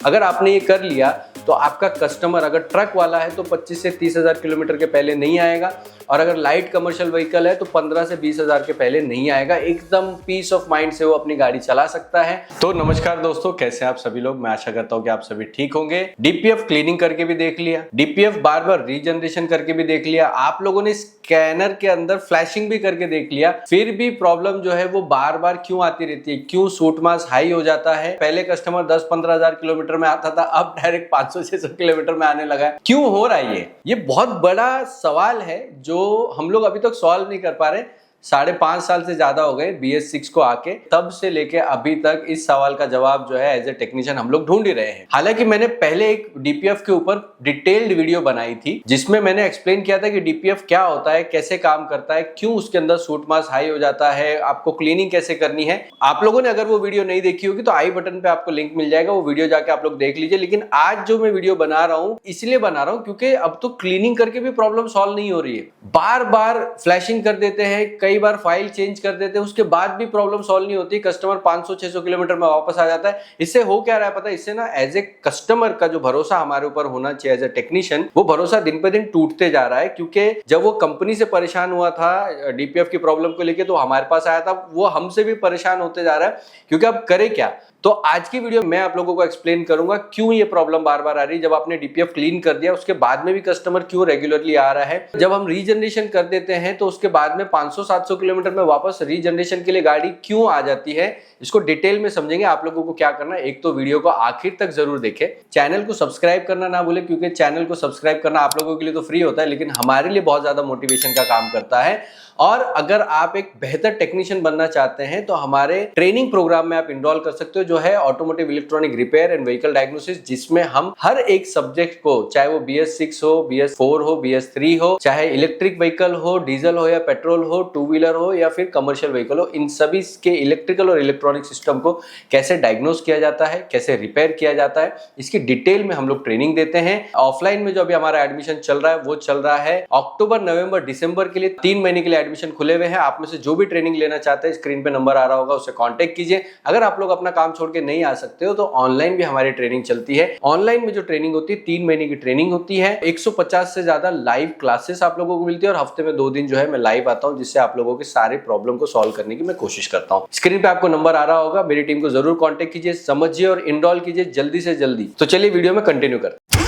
अगर आपने ये कर लिया तो आपका कस्टमर अगर ट्रक वाला है तो 25 से 30,000 किलोमीटर के पहले नहीं आएगा, और अगर लाइट कमर्शियल व्हीकल है तो 15 से 20,000 के पहले नहीं आएगा। एकदम पीस ऑफ माइंड से वो अपनी गाड़ी चला सकता है। तो नमस्कार दोस्तों, कैसे हैं आप सभी लोग। मैं आशा करता हूं कि आप सभी ठीक होंगे। डीपीएफ क्लीनिंग करके भी देख लिया, डीपीएफ बार बार रीजनरेशन करके भी देख लिया, आप लोगों ने स्कैनर के अंदर फ्लैशिंग भी करके देख लिया, फिर भी प्रॉब्लम जो है वो बार बार क्यों आती रहती है, क्यों सूट मास हाई हो जाता है। पहले कस्टमर 10-15,000 किलोमीटर में आता था, अब डायरेक्ट 500-600 किलोमीटर में आने लगा है। क्यों हो रहा है ये बहुत बड़ा सवाल है जो हम लोग अभी तक सॉल्व नहीं कर पा रहे। 5.5 साल से ज्यादा हो गए BS6 को आके, तब से लेके अभी तक इस सवाल का जवाब जो है एज ए टेक्नीशियन हम लोग ढूंढ ही रहे हैं। हालांकि मैंने पहले एक डीपीएफ के ऊपर डिटेल्ड वीडियो बनाई थी जिसमें मैंने एक्सप्लेन किया था कि डीपीएफ क्या होता है, कैसे काम करता है, क्यों उसके अंदर सूट मास हाई हो जाता है, आपको क्लीनिंग कैसे करनी है। आप लोगों ने अगर वो वीडियो नहीं देखी होगी तो आई बटन पे आपको लिंक मिल जाएगा, वो वीडियो जाके आप लोग देख लीजिए। लेकिन आज जो मैं वीडियो बना रहा हूं इसलिए बना रहा हूं क्योंकि अब तो क्लीनिंग करके भी प्रॉब्लम सॉल्व नहीं हो रही है। बार बार फ्लैशिंग कर देते हैं, कई बार फाइल चेंज कर देते हैं, उसके बाद भी प्रॉब्लम सॉल्व नहीं होती। कस्टमर 500-600 किलोमीटर में वापस आ जाता है। इससे हो क्या रहा है पता है, इससे ना एज ए कस्टमर का जो भरोसा हमारे ऊपर होना चाहिए एज ए टेक्नीशियन, वो भरोसा दिन पे दिन टूटते जा रहा है। क्योंकि जब वो कंपनी से परेशान हुआ था डीपीएफ की प्रॉब्लम को लेके तो हमारे पास आया था, वो हमसे भी परेशान होते जा रहा है। क्योंकि अब करे क्या, तो आज की वीडियो मैं आप लोगों को एक्सप्लेन करूंगा क्यों ये प्रॉब्लम बार बार आ रही है। जब आपने डीपीएफ क्लीन कर दिया उसके बाद में भी कस्टमर क्यों रेगुलरली आ रहा है। जब हम रीजनरेशन कर देते हैं तो उसके बाद में 500-700 किलोमीटर में वापस रीजनरेशन के लिए गाड़ी क्यों आ जाती है, इसको डिटेल में समझेंगे। आप लोगों को क्या करना है, एक तो वीडियो को आखिर तक जरूर देखें, चैनल को सब्सक्राइब करना ना भूलें, क्योंकि चैनल को सब्सक्राइब करना आप लोगों के लिए तो फ्री होता है लेकिन हमारे लिए बहुत ज्यादा मोटिवेशन का काम करता है। और अगर आप एक बेहतर टेक्नीशियन बनना चाहते हैं तो हमारे ट्रेनिंग प्रोग्राम में आप इनरोल कर सकते हो, जो है automotive electronic repair and vehicle diagnosis, जिसमें हम हर एक सब्जेक्ट को, चाहे वो BS6 हो, BS4 हो, BS3 हो, चाहे इलेक्ट्रिक व्हीकल हो, डीजल हो या पेट्रोल हो, टू व्हीलर हो या फिर कमर्शियल व्हीकल हो, इन सभी के इलेक्ट्रिकल और इलेक्ट्रॉनिक सिस्टम को कैसे डायग्नोस किया जाता है, कैसे रिपेयर किया जाता है, इसकी डिटेल में हम लोग ट्रेनिंग देते हैं। ऑफलाइन में जो अभी हमारा एडमिशन चल रहा है वो चल रहा है अक्टूबर, नवंबर, दिसंबर के लिए 3 महीने के लिए एडमिशन खुले हुए हैं। आप में से जो भी ट्रेनिंग लेना चाहते हैं स्क्रीन पे नंबर आ रहा होगा, उससे कांटेक्ट कीजिए। अगर आप लोग अपना काम छोड़ के नहीं आ सकते हो तो ऑनलाइन भी हमारी ट्रेनिंग चलती है। ऑनलाइन में जो ट्रेनिंग होती है 3 महीने की ट्रेनिंग होती है, 150 से ज्यादा लाइव क्लासेस आप लोगों को मिलती है और हफ्ते में 2 दिन जो है मैं लाइव आता हूं, जिससे आप लोगों के सारे प्रॉब्लम को सॉल्व करने की मैं कोशिश करता हूं। स्क्रीन पे आपको नंबर आ रहा होगा, मेरी टीम को जरूर कांटेक्ट कीजिए, समझिए और इनरोल कीजिए जल्दी से जल्दी। तो चलिए वीडियो में कंटिन्यू करते हैं।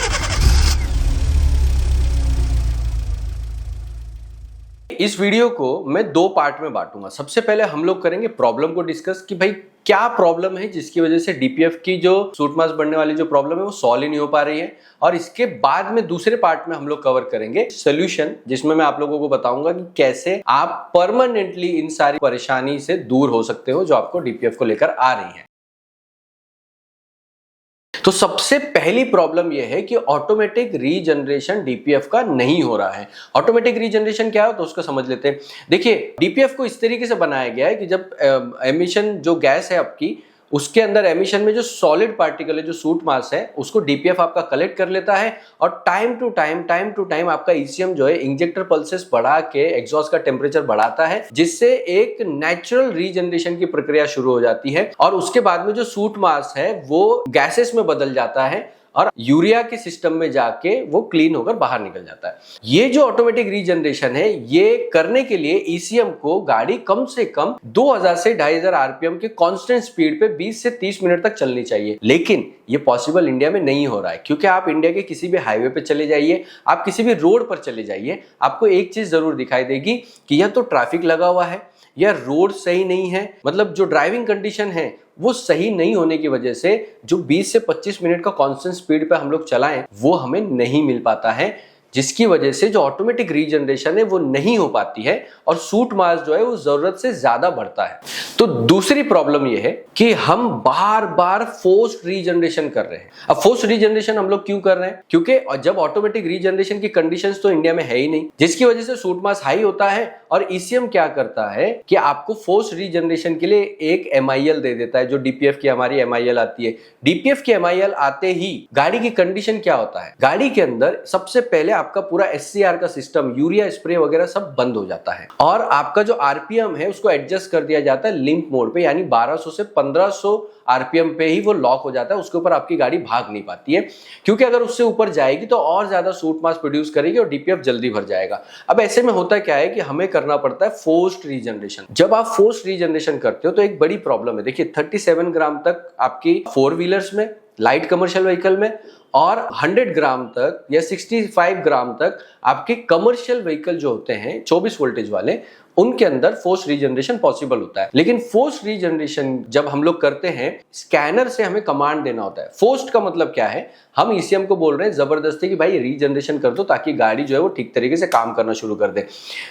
इस वीडियो को मैं 2 पार्ट में बांटूंगा। सबसे पहले हम लोग करेंगे प्रॉब्लम को डिस्कस कि भाई क्या प्रॉब्लम है जिसकी वजह से डीपीएफ की जो सूट मास बढ़ने वाली जो प्रॉब्लम है वो सॉल्व ही नहीं हो पा रही है। और इसके बाद में दूसरे पार्ट में हम लोग कवर करेंगे सोल्यूशन, जिसमें मैं आप लोगों को बताऊंगा कि कैसे आप परमानेंटली इन सारी परेशानी से दूर हो सकते हो जो आपको डीपीएफ को लेकर आ रही है। तो सबसे पहली प्रॉब्लम यह है कि ऑटोमेटिक रीजनरेशन डीपीएफ का नहीं हो रहा है। ऑटोमेटिक रीजनरेशन क्या है तो उसको समझ लेते हैं। देखिए, डीपीएफ को इस तरीके से बनाया गया है कि जब एमिशन जो गैस है आपकी, उसके अंदर एमिशन में जो सॉलिड पार्टिकल है, जो सूट मास है, उसको डीपीएफ आपका कलेक्ट कर लेता है और टाइम टू टाइम आपका ईसीएम जो है इंजेक्टर पल्सेस बढ़ा के एग्जॉस्ट का टेम्परेचर बढ़ाता है, जिससे एक नेचुरल रीजनरेशन की प्रक्रिया शुरू हो जाती है। और उसके बाद में जो सूट मास है वो गैसेस में बदल जाता है और यूरिया के सिस्टम में जाके वो क्लीन होकर बाहर निकल जाता है। ये जो ऑटोमेटिक रीजनरेशन है, ये करने के लिए ईसीएम को गाड़ी कम से कम 2000 से 2500 आरपीएम के कांस्टेंट स्पीड पे 20 से 30 मिनट तक चलनी चाहिए। लेकिन ये पॉसिबल इंडिया में नहीं हो रहा है, क्योंकि आप इंडिया के किसी भी हाईवे पे चले जाइए, आप किसी भी रोड पर चले जाइए, आपको एक चीज जरूर दिखाई देगी कि या तो ट्रैफिक लगा हुआ है या रोड सही नहीं है। मतलब जो ड्राइविंग कंडीशन है वो सही नहीं होने की वजह से जो 20 से 25 मिनट का कांस्टेंट स्पीड पे हम लोग चलाएं वो हमें नहीं मिल पाता है, जिसकी वजह से जो ऑटोमेटिक रीजनरेशन है वो नहीं हो पाती है और सूट मास जो है वो जरूरत से ज्यादा बढ़ता है। तो दूसरी प्रॉब्लम ये है कि हम बार बार फोर्स्ड रीजनरेशन कर रहे हैं। अब फोर्स्ड रीजनरेशन हम लोग क्यों कर रहे हैं? क्योंकि जब ऑटोमेटिक रीजनरेशन की कंडीशंस तो इंडिया में है ही नहीं, जिसकी वजह से सूट मास हाई होता है और ईसीएम क्या करता है कि आपको फोर्स्ड रीजनरेशन के लिए एक MIL दे देता है, जो डीपीएफ की हमारी MIL आती है। डीपीएफ की MIL आते ही गाड़ी की कंडीशन क्या होता है, गाड़ी के अंदर सबसे पहले आपका पूरा SCR का सिस्टम, यूरिया स्प्रे वगैरह सब बंद हो जाता है और आपका जो आरपीएम है उसको एडजस्ट कर दिया जाता है लिम्प मोड पे, यानी 1200 से 1500 आरपीएम पे ही वो लॉक हो जाता है, उसके ऊपर आपकी गाड़ी भाग नहीं पाती है, क्योंकि अगर उससे ऊपर जाएगी तो और ज्यादा सूट मास प्रोड्यूस करेगी और डीपीएफ जल्दी भर जाएगा। अब ऐसे में होता क्या है कि हमें करना पड़ता है फोर्स्ड रीजनरेशन। जब आप फोर्स्ड रीजनरेशन करते हो तो एक बड़ी प्रॉब्लम है, देखिए 37 ग्राम तक आपकी 4 व्हीलर्स में, लाइट कमर्शियल व्हीकल में, और 100 ग्राम तक या 65 ग्राम तक आपके कमर्शियल व्हीकल जो होते हैं 24 वोल्टेज वाले, उनके अंदर फोर्स रीजनरेशन पॉसिबल होता है। लेकिन फोर्स रीजनरेशन जब हम लोग करते हैं, स्कैनर से हमें कमांड देना होता है। फोर्स्ड का मतलब क्या है, हम ईसीएम को बोल रहे हैं जबरदस्ती कि भाई रीजनरेशन कर दो ताकि गाड़ी जो है वो ठीक तरीके से काम करना शुरू कर दे।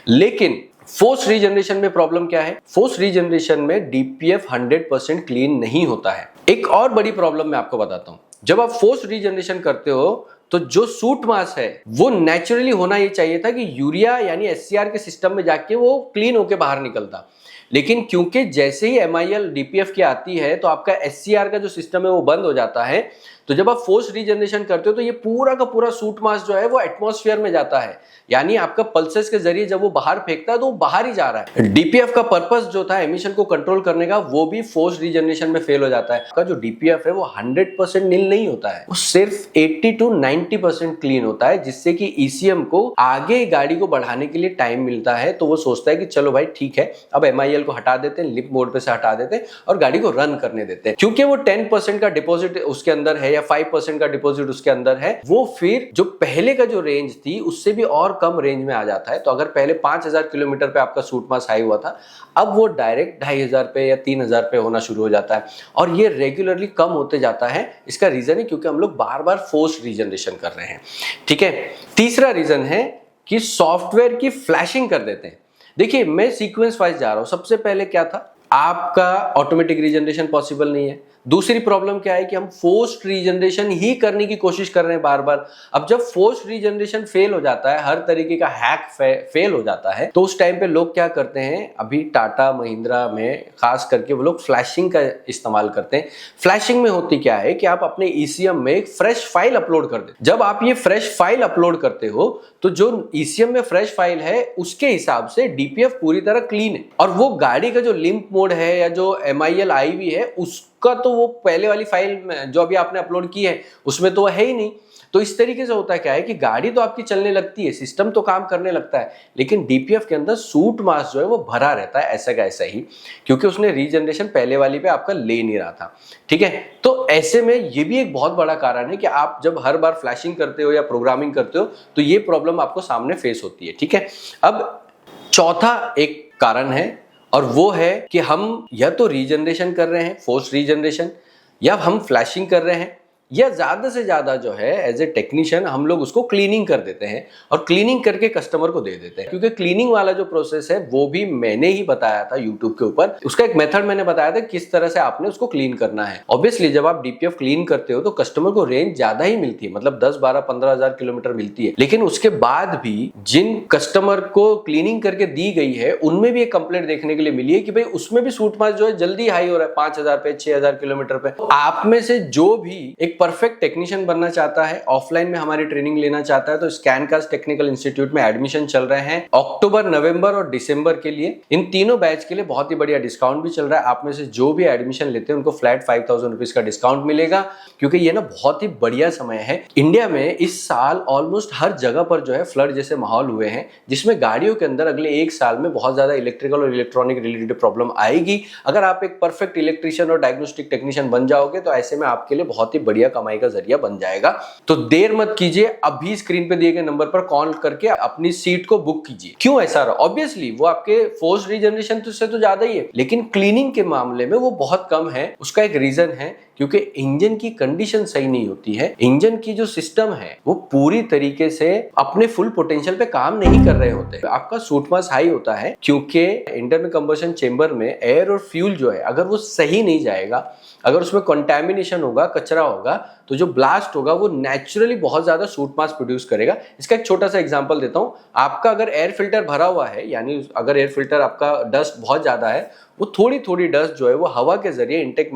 लेकिन फोर्स रीजनरेशन में प्रॉब्लम क्या है, फोर्स रीजनरेशन में डीपीएफ 100% क्लीन नहीं होता है। एक और बड़ी प्रॉब्लम मैं आपको बताता हूं, जब आप फोर्स रीजनरेशन करते हो तो जो सूट मास है वो नेचुरली होना ये चाहिए था कि यूरिया यानी एससीआर के सिस्टम में जाके वो क्लीन होके बाहर निकलता, लेकिन क्योंकि जैसे ही एमआईएल डीपीएफ की आती है तो आपका एससीआर का जो सिस्टम है वो बंद हो जाता है। तो जब आप फोर्स रीजनरेशन करते हो तो ये पूरा का पूरा सूट मास जो है वो एटमॉस्फेयर में जाता है, यानी आपका पल्सेस के जरिए जब वो बाहर फेंकता है तो वो बाहर ही जा रहा है। डीपीएफ का पर्पस जो था एमिशन को कंट्रोल करने का, वो भी फोर्स रीजनरेशन में फेल हो जाता है। आपका जो डीपीएफ है वो 100% नील नहीं होता है, वो सिर्फ 80 to 90% क्लीन होता है, जिससे कि ईसीएम को आगे गाड़ी को बढ़ाने के लिए टाइम मिलता है। तो वो सोचता है कि चलो भाई ठीक है, अब एमआईएल को हटा देते हैं, लिप मोड पे से हटा देते हैं और गाड़ी को रन करने देते हैं। क्योंकि वो 10% का डिपॉजिट उसके अंदर है या 5% का डिपॉजिट उसके अंदर है, वो फिर जो पहले का जो रेंज थी उससे भी और कम रेंज में आ जाता है। तो अगर पहले 5000 किलोमीटर पे आपका सूट मास हाई हुआ था, अब वो डायरेक्ट 2500 पे या 3000 पे होना शुरू हो जाता है, और ये रेगुलरली कम होते जाता है। इसका रीजन है क्योंकि हम लोग बार बार फोर्स रीजनरेशन कर रहे हैं। ठीक है, तीसरा रीजन है कि सॉफ्टवेयर की फ्लैशिंग कर देते हैं। देखिए मैं सीक्वेंस वाइज जा रहा हूं। सबसे पहले क्या था, आपका ऑटोमेटिक रीजनरेशन पॉसिबल नहीं है। दूसरी प्रॉब्लम क्या है कि हम फोर्स्ड रीजनरेशन ही करने की कोशिश कर रहे हैं बार बार। अब जब फोर्स्ड रीजनरेशन फेल हो जाता है, हर तरीके का हैक फेल हो जाता है, तो उस टाइम पे लोग क्या करते हैं, अभी टाटा महिंद्रा में खास करके वो लोग फ्लैशिंग का इस्तेमाल करते हैं। फ्लैशिंग में होती क्या है कि आप अपने ईसीएम में एक फ्रेश फाइल अपलोड कर देते। जब आप ये फ्रेश फाइल अपलोड करते हो तो जो ईसीएम में फ्रेश फाइल है उसके हिसाब से डीपीएफ पूरी तरह क्लीन है, और वो गाड़ी का जो लिंप मोड है या जो एमआईएल आईवी है उसका तो वो पहले वाली फाइल में जो अभी आपने अपलोड की है उसमें तो है ही नहीं। तो इस तरीके से होता क्या है कि गाड़ी तो आपकी चलने लगती है, सिस्टम तो काम करने लगता है, लेकिन डीपीएफ के अंदर सूट मास जो है वो भरा रहता है ऐसा का ऐसा ही, क्योंकि उसने रीजनरेशन पहले वाली पे आपका ले नहीं रहा था। ठीक है, तो ऐसे में ये भी एक बहुत बड़ा कारण है कि आप जब हर बार फ्लैशिंग करते हो या प्रोग्रामिंग करते हो तो ये प्रॉब्लम आपको सामने फेस होती है। ठीक है, अब चौथा एक कारण है, और वो है कि हम या तो रीजनरेशन कर रहे हैं फोर्स रीजनरेशन, या हम फ्लैशिंग कर रहे हैं, या ज्यादा से ज्यादा जो है एज ए टेक्नीशियन हम लोग उसको क्लीनिंग कर देते हैं और क्लीनिंग करके कस्टमर को दे देते हैं। क्योंकि क्लीनिंग वाला जो प्रोसेस है वो भी मैंने ही बताया था यूट्यूब के ऊपर, उसका एक मेथड मैंने बताया था किस तरह से आपने उसको क्लीन करना है। ऑब्वियसली जब आप डीपीएफ क्लीन करते हो तो कस्टमर को रेंज ज्यादा ही मिलती है, मतलब 10, 12, 15,000 किलोमीटर मिलती है, लेकिन उसके बाद भी जिन कस्टमर को क्लीनिंग करके दी गई है उनमें भी एक कंप्लेंट देखने के लिए मिली है कि भाई उसमें भी सूट मास जो है जल्दी हाई हो रहा है 5000 पे, 6000 किलोमीटर पे। आप में से जो भी एक परफेक्ट टेक्नीशियन बनना चाहता है, ऑफलाइन में हमारी ट्रेनिंग लेना चाहता है, तो स्कैनकास्ट टेक्निकल इंस्टीट्यूट में एडमिशन चल रहे हैं अक्टूबर, नवंबर और दिसंबर के लिए। इन तीनों बैच के लिए बहुत ही बढ़िया डिस्काउंट भी चल रहा है। आप में से जो भी एडमिशन लेते हैं उनको फ्लैट 5000 रुपीज का डिस्काउंट मिलेगा, क्योंकि ये ना बहुत ही बढ़िया समय है। इंडिया में इस साल ऑलमोस्ट हर जगह पर जो है फ्लड जैसे माहौल हुए हैं, जिसमें गाड़ियों के अंदर अगले एक साल में बहुत ज्यादा इलेक्ट्रिकल और इलेक्ट्रॉनिक रिलेटेड प्रॉब्लम आएगी। अगर आप एक परफेक्ट इलेक्ट्रिशियन और डायग्नोस्टिक टेक्नीशियन बन जाओगे तो ऐसे में आपके लिए बहुत ही बढ़िया कमाई का जरिया बन जाएगा। तो देर मत कीजिए, अभी स्क्रीन पे दिए गए नंबर पर कॉल करके अपनी सीट को बुक कीजिए। क्यों ऐसा रहा? ऑब्वियसली वो आपके फोर्स रीजनरेशन से तो ज्यादा ही है, लेकिन क्लीनिंग के मामले में वो बहुत कम है। उसका एक रीजन है क्योंकि इंजन की कंडीशन सही नहीं होती है। इंजन की जो सिस्टम है वो पूरी तरीके से अपने फुल पोटेंशियल पे काम नहीं कर रहे होते। आपका सूट मास हाई होता है क्योंकि इंटरनल कंबशन चेंबर में एयर और फ्यूल जो है अगर वो सही नहीं जाएगा, अगर उसमें कंटैमिनेशन होगा, कचरा होगा, तो जो ब्लास्ट होगा वो नेचुरली बहुत ज्यादा सूट मास प्रोड्यूस करेगा। इसका एक छोटा सा एग्जांपल देता हूं। आपका अगर एयर फिल्टर भरा हुआ है, यानी अगर एयर फिल्टर आपका डस्ट बहुत ज्यादा है, वो थोड़ी थोड़ी डस्ट जो है वो हवा के जरिए इंटेक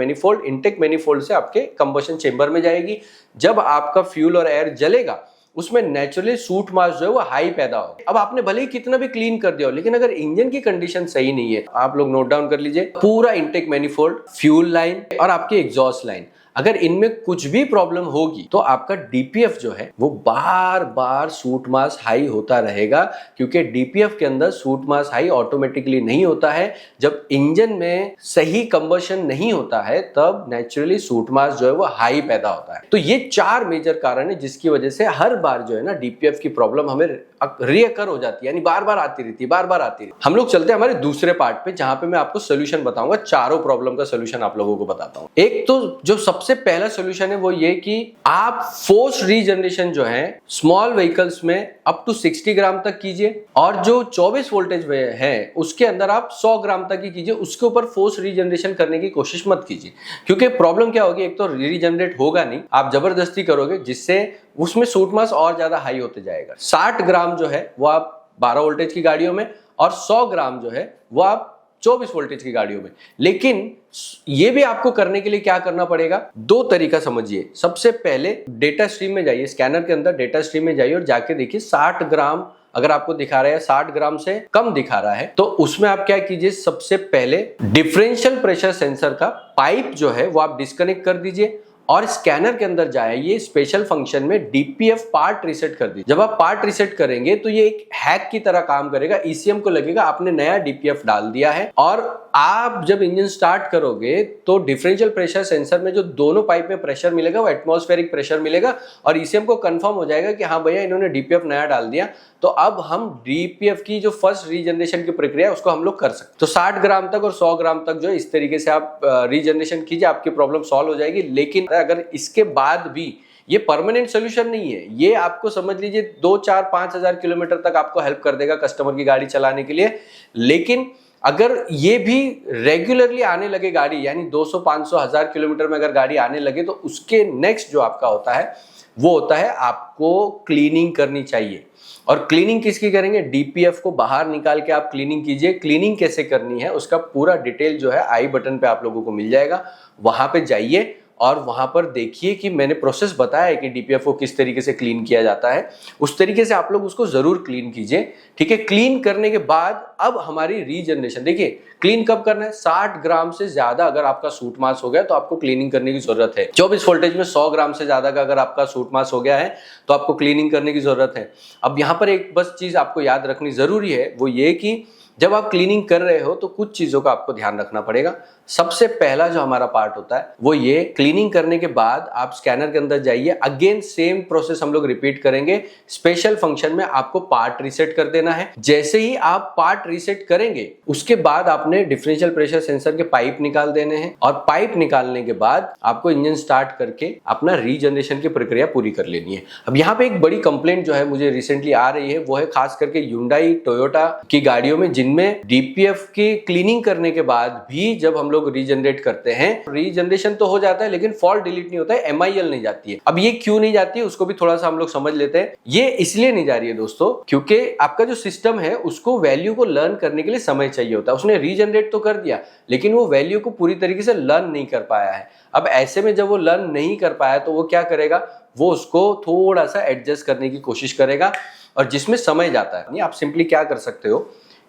मैनिफोल्ड से आपके कंबशन चेंबर में जाएगी। जब आपका फ्यूल और एयर जलेगा उसमें नेचुरली सूट मास जो है वो हाई पैदा हो। अब आपने भले ही कितना भी क्लीन कर दिया हो, लेकिन अगर इंजन की कंडीशन सही नहीं है, आप लोग नोट डाउन कर लीजिए, पूरा इनटेक मैनिफोल्ड, फ्यूल लाइन और आपकी एग्जॉस्ट लाइन, अगर इनमें कुछ भी प्रॉब्लम होगी तो आपका डीपीएफ जो है वो बार बार सूट मास हाई होता रहेगा, क्योंकि डीपीएफ के अंदर सूट मास हाई ऑटोमेटिकली नहीं होता है। जब इंजन में सही कंबशन नहीं होता है तब नेचुरली सूट मास जो है वो हाई पैदा होता है। तो ये 4 मेजर कारण है जिसकी वजह से हर बार जो है ना डीपीएफ की प्रॉब्लम हमें रिअकर हो जाती है, यानी बार बार आती रहती है, बार बार आती रहती है। हम लोग चलते हैं हमारे दूसरे पार्ट पे, जहां पे मैं आपको सोल्यूशन बताऊंगा, चारों प्रॉब्लम का सोल्यूशन आप लोगों को बताता हूं। एक तो जो सबसे पहला सोल्यूशन है वो ये कि आप फोर्स रीजनरेशन जो है स्मॉल व्हीकल्स में अप टू 60 ग्राम तक कीजिए, और जो 24 वोल्टेज है उसके अंदर आप 100 ग्राम तक ही कीजिए। उसके ऊपर फोर्स रीजनरेशन करने की कोशिश मत कीजिए, क्योंकि प्रॉब्लम क्या होगी, एक तो रीजनरेट होगा नहीं, आप जबरदस्ती करोगे जिससे उसमें सूट मास और ज्यादा हाई होते जाएगा। 60 ग्राम जो है वो आप 12 वोल्टेज की गाड़ियों में, और 100 ग्राम जो है वो आप 24 वोल्टेज की गाड़ियों में। लेकिन ये भी आपको करने के लिए क्या करना पड़ेगा, 2 तरीका समझिए। सबसे पहले डेटा स्ट्रीम में जाइए, स्कैनर के अंदर डेटा स्ट्रीम में जाइए और जाके देखिए 60 ग्राम अगर आपको दिखा रहा है, 60 ग्राम से कम दिखा रहा है, तो उसमें आप क्या कीजिए, सबसे पहले डिफरेंशियल प्रेशर सेंसर का पाइप जो है वो आप डिस्कनेक्ट कर दीजिए और स्कैनर के अंदर जाइए, स्पेशल फंक्शन में डीपीएफ पार्ट रीसेट कर दीजिए। जब आप पार्ट रीसेट करेंगे तो ये एक हैक की तरह काम करेगा। ईसीएम को लगेगा आपने नया डीपीएफ डाल दिया है, और आप जब इंजन स्टार्ट करोगे तो डिफरेंशियल प्रेशर सेंसर में जो दोनों पाइप में प्रेशर मिलेगा वो एटमॉस्फेरिक प्रेशर मिलेगा, और ईसीएम को कंफर्म हो जाएगा कि हाँ भैया इन्होंने डीपीएफ नया डाल दिया। तो अब हम डीपीएफ की जो फर्स्ट रीजनरेशन की प्रक्रिया है उसको हम लोग कर सकते। तो 60 ग्राम तक और 100 ग्राम तक जो इस तरीके से आप रीजनरेशन कीजिए, आपकी प्रॉब्लम सॉल्व हो जाएगी। लेकिन अगर इसके बाद भी ये परमानेंट सोल्यूशन नहीं है, ये आपको समझ लीजिए 2, 4, 5 हजार किलोमीटर तक आपको हेल्प कर देगा कस्टमर की गाड़ी चलाने के लिए। लेकिन अगर ये भी रेगुलरली आने लगे गाड़ी, यानी 200, 500, 1000 किलोमीटर में अगर गाड़ी आने लगे, तो उसके नेक्स्ट जो आपका होता है वो होता है आपको क्लीनिंग करनी चाहिए। और क्लीनिंग किसकी करेंगे, डीपीएफ को बाहर निकाल के आप क्लीनिंग कीजिए। क्लीनिंग कैसे करनी है उसका पूरा डिटेल जो है आई बटन पे आप लोगों को मिल जाएगा, वहां पे जाइए और वहां पर देखिए कि मैंने प्रोसेस बताया है कि डीपीएफ को किस तरीके से क्लीन किया जाता है, उस तरीके से आप लोग उसको जरूर क्लीन कीजिए। ठीक है, क्लीन करने के बाद अब हमारी रीजनरेशन देखिए, क्लीन कब करना है, 60 ग्राम से ज्यादा अगर आपका सूट मास हो गया तो आपको क्लीनिंग करने की जरूरत है। 24 वोल्टेज में 100 ग्राम से ज्यादा का अगर आपका सूट मास हो गया है तो आपको क्लीनिंग करने की जरूरत है। अब यहाँ पर एक बस चीज आपको याद रखनी जरूरी है, वो ये कि जब आप क्लीनिंग कर रहे हो तो कुछ चीजों का आपको ध्यान रखना पड़ेगा। सबसे पहला जो हमारा पार्ट होता है वो ये, क्लीनिंग करने के बाद आप स्कैनर के अंदर जाइए, अगेन सेम प्रोसेस हम लोग रिपीट करेंगे। स्पेशल फंक्शन में आपको पार्ट रीसेट कर देना है। जैसे ही आप पार्ट रीसेट करेंगे उसके बाद आपने डिफरेंशियल प्रेशर सेंसर के पाइप निकाल देने हैं, और पाइप निकालने के बाद आपको इंजन स्टार्ट करके अपना रीजनरेशन की प्रक्रिया पूरी कर लेनी है। अब यहाँ पे एक बड़ी कंप्लेंट जो है मुझे रिसेंटली आ रही है, वो है खास करके ह्युंडई, टोयोटा की गाड़ियों में, जिनमें डीपीएफ की क्लीनिंग करने के बाद भी जब हम लोग रीजनरेट करते हैं, रीजनरेशन तो हो जाता है लेकिन फॉल्ट डिलीट नहीं होता है, एमआईएल नहीं जाती है। अब ये क्यों नहीं जाती है उसको भी थोड़ा सा हम लोग समझ लेते हैं। ये इसलिए नहीं जा रही है दोस्तों, क्योंकि आपका जो सिस्टम है उसको वैल्यू को लर्न करने के लिए समय चाहिए होता है। उसने रीजनरेट तो कर दिया लेकिन वो वैल्यू को पूरी तरीके से लर्न नहीं कर पाया है। अब ऐसे में जब वो लर्न नहीं कर पाया तो वो क्या करेगा, वो उसको थोड़ा सा एडजस्ट करने की कोशिश करेगा, और जिसमें समय जाता है। आप सिंपली क्या कर सकते हो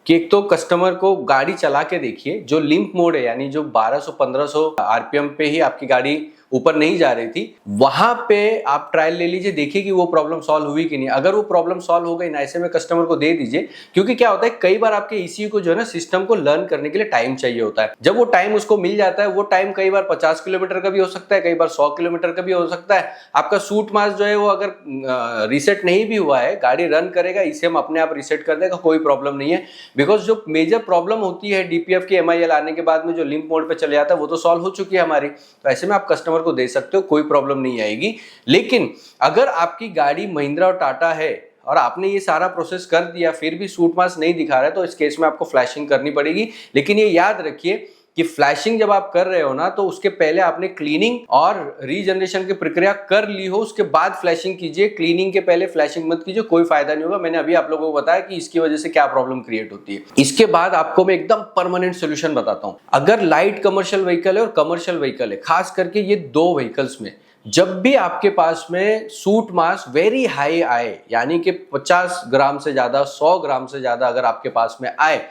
कि एक तो कस्टमर को गाड़ी चला के देखिए, जो लिम्प मोड है यानी जो 1200-1500 आरपीएम पे ही आपकी गाड़ी ऊपर नहीं जा रही थी, वहां पे आप ट्रायल ले लीजिए, देखिए कि वो प्रॉब्लम सॉल्व हुई कि नहीं। अगर वो प्रॉब्लम सॉल्व हो गई ना, ऐसे में कस्टमर को दे दीजिए, क्योंकि क्या होता है कई बार आपके ईसीयू को जो है ना सिस्टम को लर्न करने के लिए टाइम चाहिए होता है। जब वो टाइम उसको मिल जाता है, वो टाइम कई बार 50 किलोमीटर का भी हो सकता है, कई बार 100 किलोमीटर का भी हो सकता है। आपका सूट मास जो है वो अगर रीसेट नहीं भी हुआ है, गाड़ी रन करेगा, ईसीएम अपने आप रीसेट कर देगा, कोई प्रॉब्लम नहीं है। बिकॉज जो मेजर प्रॉब्लम होती है डीपीएफ की एमआईएल आने के बाद में, जो लिम्प मोड पे चले जाता है, वो तो सॉल्व हो चुकी है हमारी। तो ऐसे में आप कस्टमर को दे सकते हो, कोई प्रॉब्लम नहीं आएगी। लेकिन अगर आपकी गाड़ी महिंद्रा और टाटा है और आपने ये सारा प्रोसेस कर दिया फिर भी सूट मास नहीं दिखा रहा है, तो इस केस में आपको फ्लैशिंग करनी पड़ेगी। लेकिन ये याद रखिए कि फ्लैशिंग जब आप कर रहे हो ना, तो उसके पहले आपने क्लीनिंग और रीजनरेशन की प्रक्रिया कर ली हो, उसके बाद फ्लैशिंग कीजिए। क्लीनिंग के पहले फ्लैशिंग मत कीजिए, कोई फायदा नहीं होगा। मैंने अभी आप लोगों को बताया कि इसकी वजह से क्या प्रॉब्लम क्रिएट होती है। इसके बाद आपको मैं एकदम परमानेंट सोल्यूशन बताता हूं। अगर लाइट कमर्शियल व्हीकल है और कमर्शियल व्हीकल है, खास करके ये 2 व्हीकल्स में जब भी आपके पास में सूट मास वेरी हाई आए, यानी कि 50 ग्राम से ज्यादा, 100 ग्राम से ज्यादा अगर आपके पास में आए,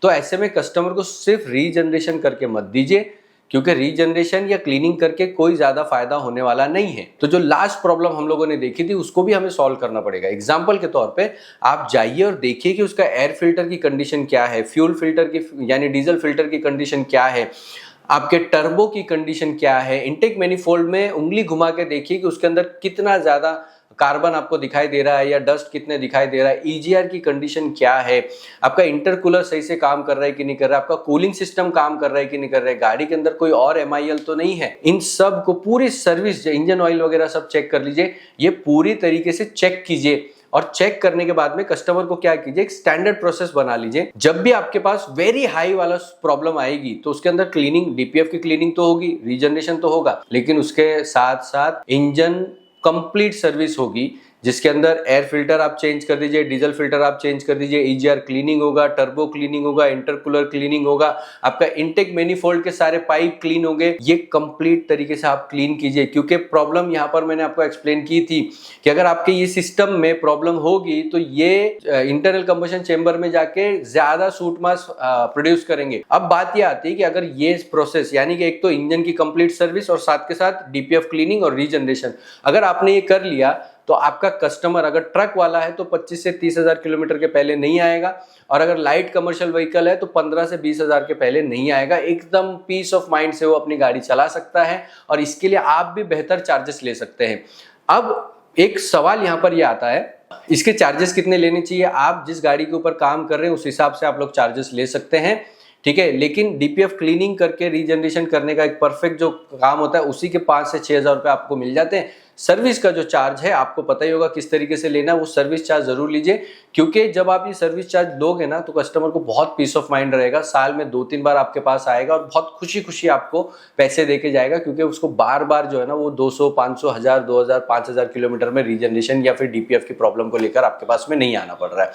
तो ऐसे में कस्टमर को सिर्फ रीजनरेशन करके मत दीजिए, क्योंकि रीजनरेशन या क्लीनिंग करके कोई ज्यादा फायदा होने वाला नहीं है। तो जो लास्ट प्रॉब्लम हम लोगों ने देखी थी उसको भी हमें सॉल्व करना पड़ेगा। एग्जांपल के तौर पे आप जाइए और देखिए कि उसका एयर फिल्टर की कंडीशन क्या है, फ्यूल फिल्टर की यानी डीजल फिल्टर की कंडीशन क्या है, आपके टर्बो की कंडीशन क्या है, इनटेक मैनिफोल्ड में उंगली घुमा के देखिए कि उसके अंदर कितना ज्यादा कार्बन आपको दिखाई दे रहा है या डस्ट कितने दिखाई दे रहा है, ईजीआर की कंडीशन क्या है, आपका इंटरकूलर सही से काम कर रहा है कि नहीं कर रहा है, आपका कूलिंग सिस्टम काम कर रहा है कि नहीं कर रहा है, गाड़ी के अंदर कोई और एमआईएल तो नहीं है। इन सब को पूरी सर्विस, इंजन ऑयल वगैरह सब चेक कर लीजिए, ये पूरी तरीके से चेक कीजिए। और चेक करने के बाद में कस्टमर को क्या कीजिए, एक स्टैंडर्ड प्रोसेस बना लीजिए। जब भी आपके पास वेरी हाई वाला प्रॉब्लम आएगी तो उसके अंदर क्लीनिंग, डीपीएफ की क्लीनिंग तो होगी, रीजनरेशन तो होगा, लेकिन उसके साथ साथ इंजन कंप्लीट सर्विस होगी, जिसके अंदर एयर फिल्टर आप चेंज कर दीजिए, डीजल फिल्टर आप चेंज कर दीजिए, ईजीआर क्लीनिंग होगा, टर्बो क्लीनिंग होगा, इंटरकूलर क्लीनिंग होगा, आपका इनटेक मैनिफोल्ड के सारे पाइप क्लीन होंगे। ये कंप्लीट तरीके से आप क्लीन कीजिए, क्योंकि प्रॉब्लम यहाँ पर मैंने आपको एक्सप्लेन की थी कि अगर आपके ये सिस्टम में प्रॉब्लम होगी तो ये इंटरनल कंबशन चेंबर में जाके ज्यादा सूट मास प्रोड्यूस करेंगे। अब बात ये आती है कि अगर ये प्रोसेस, यानी कि एक तो इंजन की कंप्लीट सर्विस और साथ के साथ डीपीएफ क्लीनिंग और रीजनरेशन, अगर आपने ये कर लिया तो आपका कस्टमर अगर ट्रक वाला है तो 25 से 30 हजार किलोमीटर के पहले नहीं आएगा, और अगर लाइट कमर्शियल व्हीकल है तो 15 से 20 हजार के पहले नहीं आएगा। एकदम पीस ऑफ माइंड से वो अपनी गाड़ी चला सकता है, और इसके लिए आप भी बेहतर चार्जेस ले सकते हैं। अब एक सवाल यहाँ पर ये आता है, इसके चार्जेस कितने लेने चाहिए? आप जिस गाड़ी के ऊपर काम कर रहे हैं उस हिसाब से आप लोग चार्जेस ले सकते हैं, ठीक है। लेकिन डीपीएफ क्लीनिंग करके रीजनरेशन करने का एक परफेक्ट जो काम होता है उसी के 5 से 6 हजार रुपए आपको मिल जाते हैं। सर्विस का जो चार्ज है आपको पता ही होगा किस तरीके से लेना है, वो सर्विस चार्ज जरूर लीजिए, क्योंकि जब आप ये सर्विस चार्ज लोगे ना तो कस्टमर को बहुत पीस ऑफ माइंड रहेगा। साल में 2-3 बार आपके पास आएगा और बहुत खुशी खुशी आपको पैसे देके जाएगा, क्योंकि उसको बार बार जो है ना वो 200, 500, 1000, 2000, 5000 किलोमीटर में रीजनरेशन या फिर डीपीएफ की प्रॉब्लम को लेकर आपके पास में नहीं आना पड़ रहा है।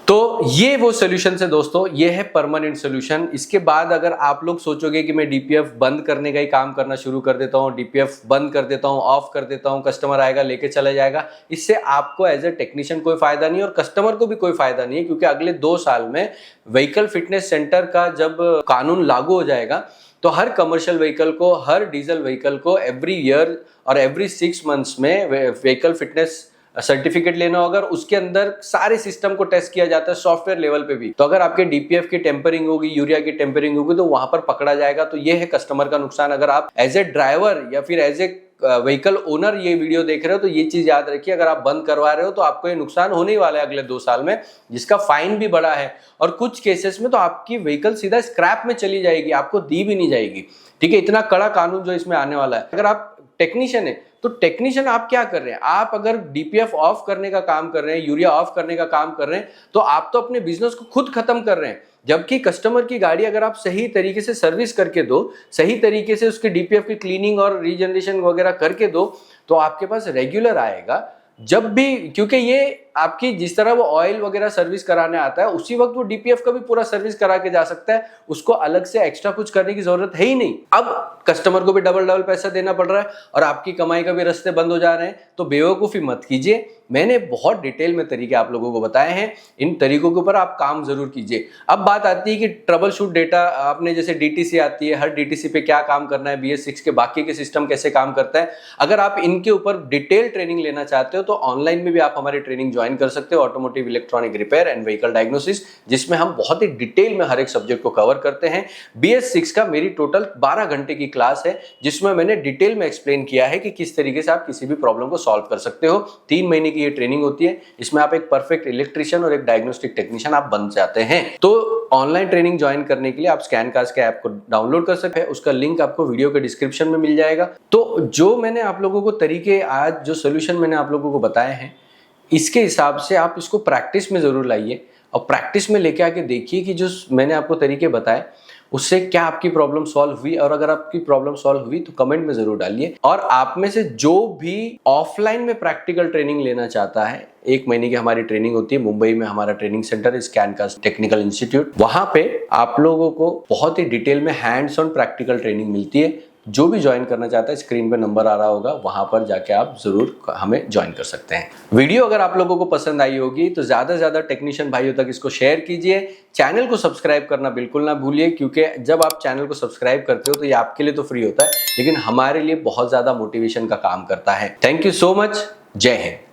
तो ये वो सोल्यूशन है दोस्तों, ये है परमानेंट सोल्यूशन। इसके बाद अगर आप लोग सोचोगे कि मैं डीपीएफ बंद करने का ही काम करना शुरू कर देता हूँ, डीपीएफ बंद कर देता हूँ, ऑफ कर देता हूँ, कस्टमर आएगा लेके चला जाएगा, इससे आपको एज ए टेक्नीशियन कोई फायदा नहीं और कस्टमर को भी कोई फायदा नहीं है। क्योंकि अगले 2 साल में व्हीकल फिटनेस सेंटर का जब कानून लागू हो जाएगा तो हर कमर्शियल व्हीकल को, हर डीजल व्हीकल को एवरी ईयर और एवरी 6 मंथ्स में व्हीकल फिटनेस सर्टिफिकेट लेना होगा, उसके अंदर सारे सिस्टम को टेस्ट किया जाता है सॉफ्टवेयर लेवल पे भी। तो अगर आपके डीपीएफ की टेम्परिंग होगी, यूरिया की टेम्परिंग होगी, तो वहां पर पकड़ा जाएगा। तो ये है कस्टमर का नुकसान। अगर आप एज ए ड्राइवर या फिर एज ए व्हीकल ओनर ये वीडियो देख रहे हो तो ये चीज याद रखिए, अगर आप बंद करवा रहे हो तो आपको ये नुकसान होने वाला है अगले 2 साल में, जिसका फाइन भी बड़ा है, और कुछ केसेस में तो आपकी व्हीकल सीधा स्क्रैप में चली जाएगी, आपको दी भी नहीं जाएगी। ठीक है, इतना कड़ा कानून जो इसमें आने वाला है। अगर आप टेक्नीशियन है तो टेक्नीशियन आप क्या कर रहे हैं? आप अगर डीपीएफ ऑफ करने का काम कर रहे हैं, यूरिया ऑफ करने का काम कर रहे हैं, तो आप तो अपने बिजनेस को खुद खत्म कर रहे हैं। जबकि कस्टमर की गाड़ी अगर आप सही तरीके से सर्विस करके दो, सही तरीके से उसके डीपीएफ की क्लीनिंग और रीजनरेशन वगैरह करके दो, तो आपके पास रेगुलर आएगा जब भी। क्योंकि ये आपकी जिस तरह वो ऑयल वगैरह सर्विस कराने आता है उसी वक्त वो डीपीएफ का भी पूरा सर्विस करा के जा सकता है, उसको अलग से एक्स्ट्रा कुछ करने की जरूरत है ही नहीं। अब कस्टमर को भी डबल पैसा देना पड़ रहा है और आपकी कमाई का भी रास्ते बंद हो जा रहे हैं, तो बेवकूफी मत कीजिए। मैंने बहुत डिटेल में तरीके आप लोगों को बताए हैं, इन तरीकों के ऊपर आप काम जरूर कीजिए। अब बात आती है कि ट्रबल शूट डेटा, आपने जैसे डीटीसी आती है, हर डीटीसी पे क्या काम करना है, BS6 के बाकी के सिस्टम कैसे काम करता है, अगर आप इनके ऊपर डिटेल ट्रेनिंग लेना चाहते हो तो ऑनलाइन में भी आप हमारी ट्रेनिंग ज्वाइन कर सकते हो, automotive electronic repair and vehicle diagnosis, जिसमें हम बहुत ही डिटेल में हर एक सब्जेक्ट को कवर करते हैं। BS6 का मेरी टोटल 12 घंटे की क्लास है, जिसमें मैंने डिटेल में एक्सप्लेन किया है कि किस तरीके से आप किसी भी प्रॉब्लम को सॉल्व कर सकते हो। 3 महीने की ये ट्रेनिंग होती है, इसमें आप एक परफेक्ट इलेक्ट्रिशियन और एक डायग्नोस्टिक टेक्नीशियन आप बन जाते हैं। तो ऑनलाइन ट्रेनिंग ज्वाइन करने के लिए आप स्कैनकास्ट के ऐप को डाउनलोड कर सकते हैं, उसका लिंक आपको वीडियो के डिस्क्रिप्शन में मिल जाएगा। तो जो मैंने आप लोगों को तरीके, आज जो सोल्यूशन मैंने आप लोगों को बताए हैं, इसके हिसाब से आप इसको प्रैक्टिस में जरूर लाइए और प्रैक्टिस में लेके आके देखिए कि जो मैंने आपको तरीके बताए उससे क्या आपकी प्रॉब्लम सॉल्व हुई, और अगर आपकी प्रॉब्लम सॉल्व हुई तो कमेंट में जरूर डालिए। और आप में से जो भी ऑफलाइन में प्रैक्टिकल ट्रेनिंग लेना चाहता है, 1 महीने की हमारी ट्रेनिंग होती है, मुंबई में हमारा ट्रेनिंग सेंटर है स्कैनकास्ट टेक्निकल इंस्टीट्यूट, वहां पे आप लोगों को बहुत ही डिटेल में हैंड्स ऑन प्रैक्टिकल ट्रेनिंग मिलती है। जो भी ज्वाइन करना चाहता है, स्क्रीन पे नंबर आ रहा होगा, वहां पर जाके आप जरूर हमें ज्वाइन कर सकते हैं। वीडियो अगर आप लोगों को पसंद आई होगी तो ज्यादा से ज्यादा टेक्नीशियन भाइयों तक इसको शेयर कीजिए। चैनल को सब्सक्राइब करना बिल्कुल ना भूलिए, क्योंकि जब आप चैनल को सब्सक्राइब करते हो तो ये आपके लिए तो फ्री होता है, लेकिन हमारे लिए बहुत ज्यादा मोटिवेशन का काम करता है। Thank you so much. जय हिंद।